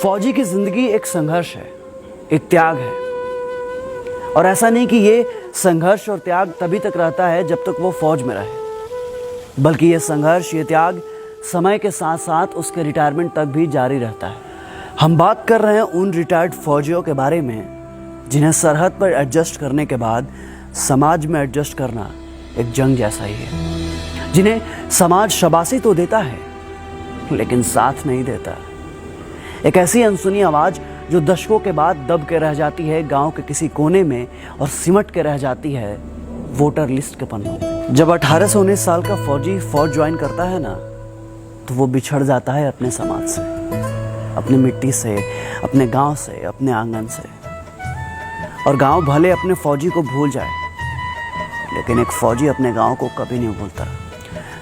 फौजी की जिंदगी एक संघर्ष है, एक त्याग है। और ऐसा नहीं कि ये संघर्ष और त्याग तभी तक रहता है जब तक वो फौज में रहे, बल्कि ये संघर्ष, ये त्याग समय के साथ साथ उसके रिटायरमेंट तक भी जारी रहता है। हम बात कर रहे हैं उन रिटायर्ड फौजियों के बारे में जिन्हें सरहद पर एडजस्ट करने के बाद समाज में एडजस्ट करना एक जंग जैसा ही है, जिन्हें समाज शाबाशी तो देता है लेकिन साथ नहीं देता। एक ऐसी अनसुनी आवाज जो दशकों के बाद दब के रह जाती है गांव के किसी कोने में और सिमट के रह जाती है वोटर लिस्ट के पन्नों में। जब 18 से 19 साल का फौजी फौज ज्वाइन करता है ना, तो वो बिछड़ जाता है अपने समाज से, अपनी मिट्टी से, अपने गांव से, अपने आंगन से। और गांव भले अपने फौजी को भूल जाए, लेकिन एक फौजी अपने गांव को कभी नहीं भूलता।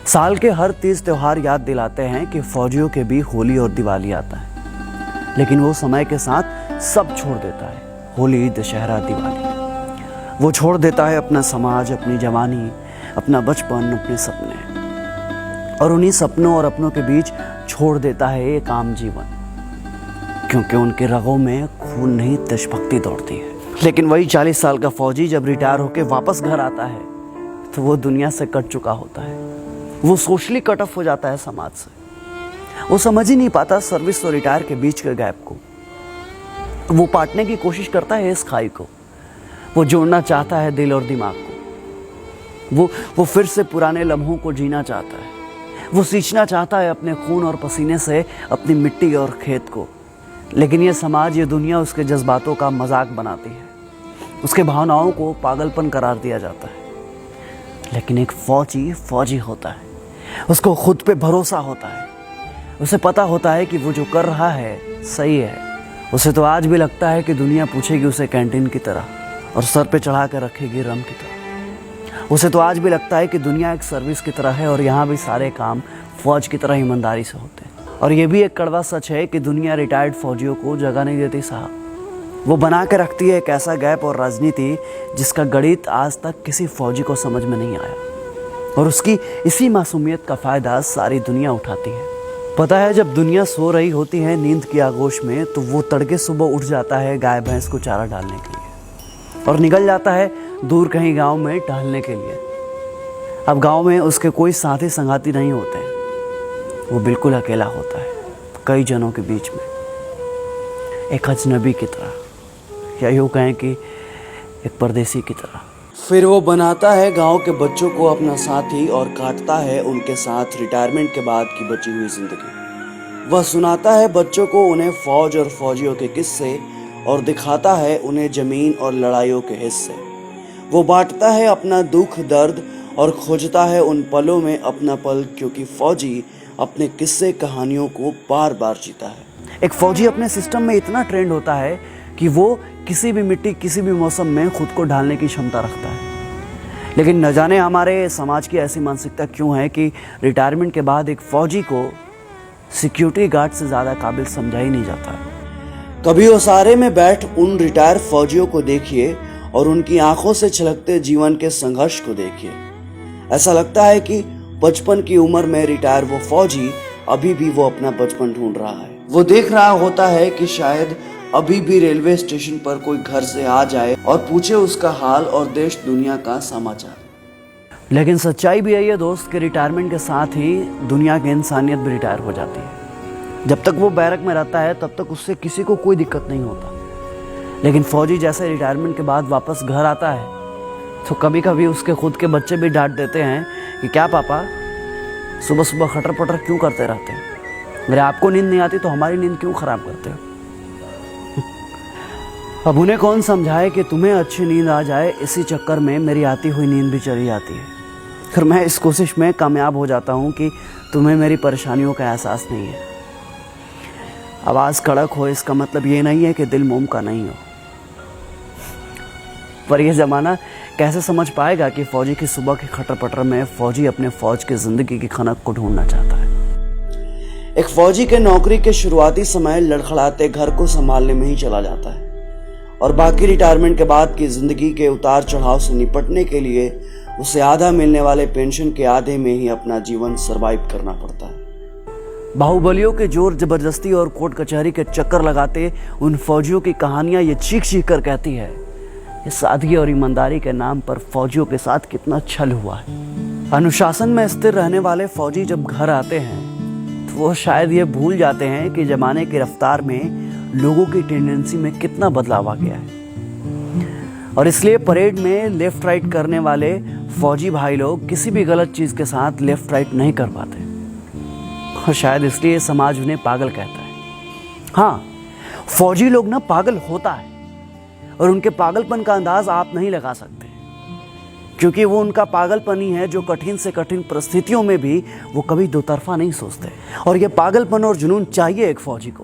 साल के हर 30 त्योहार याद दिलाते हैं कि फौजियों के भी होली और दिवाली आता है, लेकिन वो समय के साथ सब छोड़ देता है। होली, दशहरा, दिवाली, वो छोड़ देता है अपना समाज, अपनी जवानी, अपना बचपन, अपने सपने, और उन्हीं सपनों और अपनों के बीच छोड़ देता है एक आम जीवन, क्योंकि उनके रगों में खून नहीं देशभक्ति दौड़ती है। लेकिन वही 40 साल का फौजी जब रिटायर होकर वापस घर आता है तो वो दुनिया से कट चुका होता है। वो सोशली कट ऑफ हो जाता है समाज से। वो समझ ही नहीं पाता सर्विस और रिटायर के बीच के गैप को। वो पाटने की कोशिश करता है इस खाई को। वो जोड़ना चाहता है दिल और दिमाग को। वो फिर से पुराने लम्हों को जीना चाहता है। वो सींचना चाहता है अपने खून और पसीने से अपनी मिट्टी और खेत को। लेकिन ये समाज, ये दुनिया उसके जज्बातों का मजाक बनाती है। उसके भावनाओं को पागलपन करार दिया जाता है। लेकिन एक फौजी फौजी होता है। उसको खुद पे भरोसा होता है। उसे पता होता है कि वो जो कर रहा है सही है। उसे तो आज भी लगता है कि दुनिया पूछेगी उसे कैंटीन की तरह और सर पे चढ़ा कर रखेगी रम की तरह। उसे तो आज भी लगता है कि दुनिया एक सर्विस की तरह है और यहाँ भी सारे काम फौज की तरह ईमानदारी से होते हैं। और ये भी एक कड़वा सच है कि दुनिया रिटायर्ड फौजियों को जगह नहीं देती साहब। वो बना के रखती है एक ऐसा गैप और राजनीति जिसका गणित आज तक किसी फौजी को समझ में नहीं आया, और उसकी इसी मासूमियत का फ़ायदा सारी दुनिया उठाती है। पता है, जब दुनिया सो रही होती है नींद की आगोश में, तो वो तड़के सुबह उठ जाता है गाय भैंस को चारा डालने के लिए और निकल जाता है दूर कहीं गांव में टहलने के लिए। अब गांव में उसके कोई साथी संगाती नहीं होते हैं। वो बिल्कुल अकेला होता है कई जनों के बीच में, एक अजनबी की तरह, या यूँ कहें कि एक परदेसी की तरह। फिर वो बनाता है गांव के बच्चों को अपना साथी और काटता है उनके साथ रिटायरमेंट के बाद की बची हुई जिंदगी। वह सुनाता है बच्चों को उन्हें फौज और फौजियों के किस्से और दिखाता है उन्हें जमीन और लड़ाइयों के हिस्से। वो बांटता है अपना दुख दर्द और खोजता है उन पलों में अपना पल, क्योंकि फौजी अपने किस्से कहानियों को बार बार जीता है। एक फौजी अपने सिस्टम में इतना ट्रेंड होता है कि वो किसी भी मिट्टी, किसी भी मौसम में खुद को ढालने की क्षमता रखता है। लेकिन न जाने हमारे समाज की ऐसी मानसिकता क्यों है कि रिटायरमेंट के बाद एक फौजी को सिक्योरिटी गार्ड से ज़्यादा काबिल समझा ही नहीं जाता। कभी ओसारे में बैठ उन रिटायर फौजियों को देखिए और उनकी आंखों से छलकते जीवन के संघर्ष को देखिए। ऐसा लगता है कि बचपन की उम्र में रिटायर वो फौजी अभी भी वो अपना बचपन ढूंढ रहा है। वो देख रहा होता है कि शायद अभी भी रेलवे स्टेशन पर कोई घर से आ जाए और पूछे उसका हाल और देश दुनिया का समाचार। लेकिन सच्चाई भी है ये दोस्त कि रिटायरमेंट के साथ ही दुनिया की इंसानियत भी रिटायर हो जाती है। जब तक वो बैरक में रहता है तब तक उससे किसी को कोई दिक्कत नहीं होता। लेकिन फौजी जैसे रिटायरमेंट के बाद वापस घर आता है तो कभी कभी उसके खुद के बच्चे भी डांट देते हैं कि क्या पापा, सुबह सुबह खटर पटर क्यों करते रहते हैं? मेरे आपको नींद नहीं आती तो हमारी नींद क्यों खराब करते हो? अब उन्हें कौन समझाए कि तुम्हें अच्छी नींद आ जाए, इसी चक्कर में मेरी आती हुई नींद भी चली जाती है। फिर मैं इस कोशिश में कामयाब हो जाता हूँ कि तुम्हें मेरी परेशानियों का एहसास नहीं है। आवाज़ कड़क हो इसका मतलब ये नहीं है कि दिल मोम का नहीं हो। पर यह ज़माना कैसे समझ पाएगा कि फौजी की सुबह के खटर पटर में फौजी अपने फौज की ज़िंदगी की खनक को ढूंढना चाहता है। एक फौजी के नौकरी के शुरुआती समय लड़खड़ाते घर को संभालने में ही चला जाता है और बाकी रिटायरमेंट के बाद की जिंदगी के उतार चढ़ाव से निपटने के लिए उसे आधा मिलने वाले पेंशन के आधे में ही अपना जीवन सरवाइव करना पड़ता है। बाहुबलियों के जोर जबरदस्ती और कोर्ट कचहरी के चक्कर लगाते उन फौजियों की कहानियां ये चीख चीख कर कहती है कि सादगी और ईमानदारी के नाम पर फौजियों के साथ कितना छल हुआ है। अनुशासन में स्थिर रहने वाले फौजी जब घर आते हैं तो वो शायद ये भूल जाते हैं कि जमाने की रफ्तार में लोगों की टेंडेंसी में कितना बदलाव आ गया है, और इसलिए परेड में लेफ्ट राइट करने वाले फौजी भाई लोग किसी भी गलत चीज़ के साथ लेफ्ट राइट नहीं कर पाते, और शायद इसलिए समाज उन्हें पागल कहता है। हाँ, फौजी लोग ना पागल होता है, और उनके पागलपन का अंदाज आप नहीं लगा सकते, क्योंकि वो उनका पागलपन ही है जो कठिन से कठिन परिस्थितियों में भी वो कभी दो तरफा नहीं सोचते। और ये पागलपन और जुनून चाहिए एक फौजी को,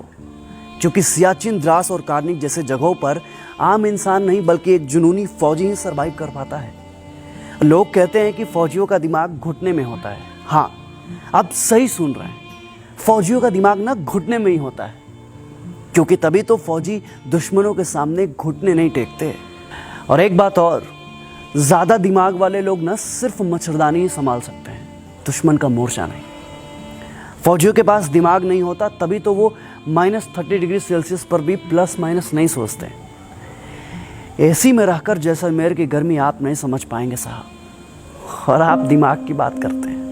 क्योंकि सियाचिन, द्रास और कार्निक जैसे जगहों पर आम इंसान नहीं बल्कि एक जुनूनी फौजी ही सरवाइव कर पाता है। लोग कहते हैं कि फौजियों का दिमाग घुटने में होता है। हाँ, आप सही सुन रहे हैं, फौजियों का दिमाग ना घुटने में ही होता है, क्योंकि तभी तो फौजी दुश्मनों के सामने घुटने नहीं टेकते। और एक बात और, ज़्यादा दिमाग वाले लोग ना सिर्फ मच्छरदानी ही संभाल सकते हैं, दुश्मन का मोर्चा नहीं। फौजियों के पास दिमाग नहीं होता, तभी तो वो -30 डिग्री सेल्सियस पर भी प्लस माइनस नहीं सोचते। एसी में रहकर जैसलमेर की गर्मी आप नहीं समझ पाएंगे साहब, और आप दिमाग की बात करते हैं।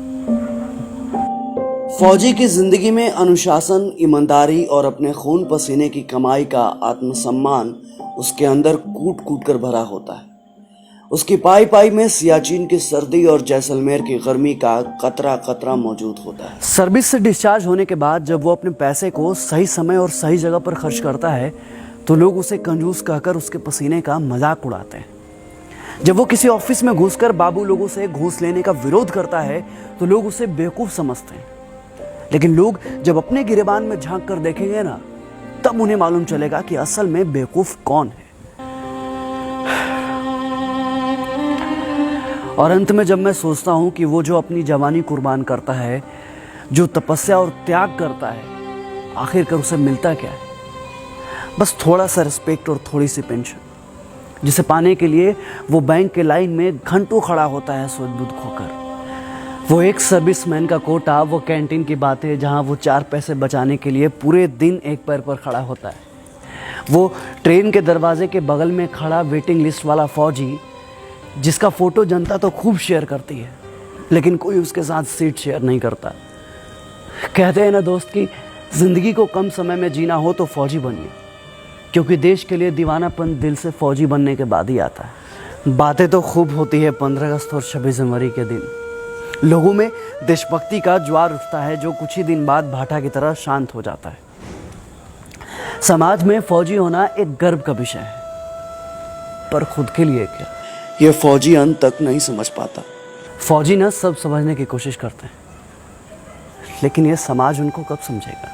फौजी की जिंदगी में अनुशासन, ईमानदारी और अपने खून पसीने की कमाई का आत्मसम्मान उसके अंदर कूट कूट कर भरा होता है। उसकी पाई पाई में सियाचिन की सर्दी और जैसलमेर की गर्मी का कतरा कतरा मौजूद होता है। सर्विस से डिस्चार्ज होने के बाद जब वो अपने पैसे को सही समय और सही जगह पर खर्च करता है तो लोग उसे कंजूस कहकर उसके पसीने का मजाक उड़ाते हैं। जब वो किसी ऑफिस में घुसकर बाबू लोगों से घूस लेने का विरोध करता है तो लोग उसे बेवकूफ समझते हैं, लेकिन लोग जब अपने गिरेबान में झांक कर देखेंगे ना, तब उन्हें मालूम चलेगा कि असल में बेवकूफ कौन है। और अंत में जब मैं सोचता हूं कि वो जो अपनी जवानी कुर्बान करता है, जो तपस्या और त्याग करता है, आखिरकार उसे मिलता क्या है? बस थोड़ा सा रिस्पेक्ट और थोड़ी सी पेंशन, जिसे पाने के लिए वो बैंक के लाइन में घंटों खड़ा होता है सोच बुध खोकर। वो एक सर्विसमैन का कोटा, वो कैंटीन की बातें जहां वो 4 पैसे बचाने के लिए पूरे दिन एक पैर पर खड़ा होता है। वो ट्रेन के दरवाजे के बगल में खड़ा वेटिंग लिस्ट वाला फौजी, जिसका फोटो जनता तो खूब शेयर करती है, लेकिन कोई उसके साथ सीट शेयर नहीं करता। कहते हैं ना दोस्त कि जिंदगी को कम समय में जीना हो तो फौजी बनिए, क्योंकि देश के लिए दीवानापन दिल से फौजी बनने के बाद ही आता है। बातें तो खूब होती है 15 अगस्त और 26 जनवरी के दिन। लोगों में देशभक्ति का ज्वार उठता है जो कुछ ही दिन बाद भाटा की तरह शांत हो जाता है। समाज में फौजी होना एक गर्व का विषय है, पर खुद के लिए क्या, ये फौजी अंत तक नहीं समझ पाता। फौजी ना सब समझने की कोशिश करते हैं, लेकिन ये समाज उनको कब समझेगा?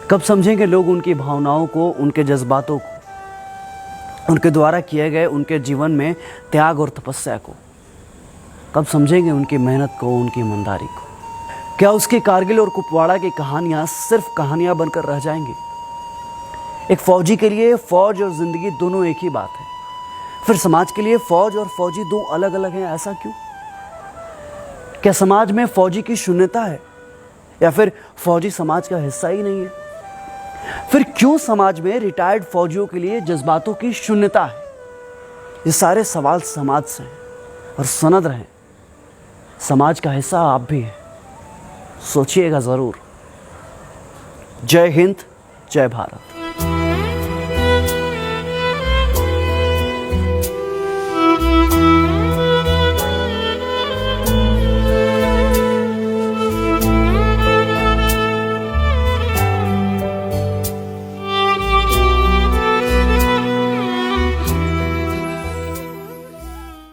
कब समझेंगे लोग उनकी भावनाओं को, उनके जज्बातों को, उनके द्वारा किए गए उनके जीवन में त्याग और तपस्या को? कब समझेंगे उनकी मेहनत को, उनकी ईमानदारी को? क्या उसकी कारगिल और कुपवाड़ा की कहानियां सिर्फ कहानियां बनकर रह जाएंगी? एक फौजी के लिए फौज और जिंदगी दोनों एक ही बात है। फिर समाज के लिए फौज और फौजी दो अलग अलग हैं, ऐसा क्यों? क्या समाज में फौजी की शून्यता है, या फिर फौजी समाज का हिस्सा ही नहीं है? फिर क्यों समाज में रिटायर्ड फौजियों के लिए जज्बातों की शून्यता है? ये सारे सवाल समाज से हैं, और सनद रहें, समाज का हिस्सा आप भी हैं। सोचिएगा जरूर। जय हिंद, जय भारत।